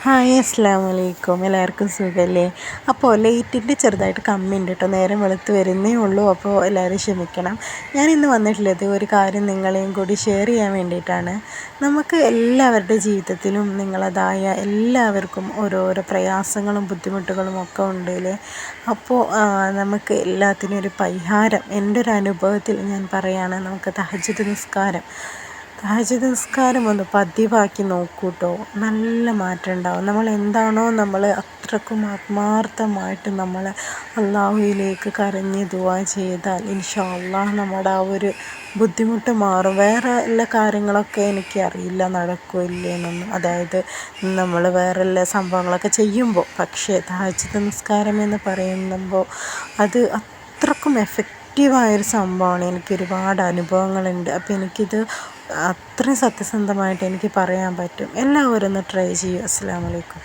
Hi അസ്സലാമു അലൈക്കും. എല്ലാവർക്കും സുഖമല്ലേ? അപ്പോൾ ലൈറ്റിൻ്റെ ചെറുതായിട്ട് കമ്മിയുണ്ട് കേട്ടോ. നേരം വെളുത്ത് വരുന്നേ ഉള്ളൂ. അപ്പോൾ എല്ലാവരും ക്ഷമിക്കണം. ഞാനിന്ന് വന്നിട്ടുള്ളത് ഒരു കാര്യം നിങ്ങളെയും കൂടി ഷെയർ ചെയ്യാൻ വേണ്ടിയിട്ടാണ്. നമുക്ക് എല്ലാവരുടെ ജീവിതത്തിലും നിങ്ങളതായ എല്ലാവർക്കും ഓരോരോ പ്രയാസങ്ങളും ബുദ്ധിമുട്ടുകളും ഒക്കെ ഉണ്ടല്ലേ. അപ്പോൾ നമുക്ക് എല്ലാത്തിനും ഒരു പരിഹാരം എൻ്റെ ഒരു അനുഭവത്തിൽ ഞാൻ പറയുകയാണ്. നമുക്ക് തഹജ്ജുദ് നിസ്കാരം ഒന്ന് പതിവാക്കി നോക്കൂ കേട്ടോ. നല്ല മാറ്റം ഉണ്ടാവും. നമ്മൾ എന്താണോ നമ്മൾ അത്രക്കും ആത്മാർത്ഥമായിട്ട് നമ്മൾ അള്ളാഹുവിലേക്ക് കരഞ്ഞ് ദുആ ചെയ്താൽ ഇൻഷാ അള്ളാഹ് നമ്മുടെ ആ ഒരു ബുദ്ധിമുട്ട് മാറും. വേറെ എല്ലാ കാര്യങ്ങളൊക്കെ എനിക്കറിയില്ല നടക്കുമോ ഇല്ലേന്നൊന്നും, അതായത് നമ്മൾ വേറെ എല്ലാ സംഭവങ്ങളൊക്കെ ചെയ്യുമ്പോൾ. പക്ഷേ തഹജ്ജുദ് നിസ്കാരം എന്ന് പറയുമ്പോൾ അത് അത്രക്കും എഫക്റ്റീവായൊരു സംഭവമാണ്. എനിക്ക് ഒരുപാട് അനുഭവങ്ങളുണ്ട്. അപ്പോൾ എനിക്കിത് അത്രയും സത്യസന്ധമായിട്ട് എനിക്ക് പറയാൻ പറ്റും. എല്ലാവരും ഒന്ന് ട്രൈ ചെയ്യൂ. അസ്സലാമു അലൈക്കും.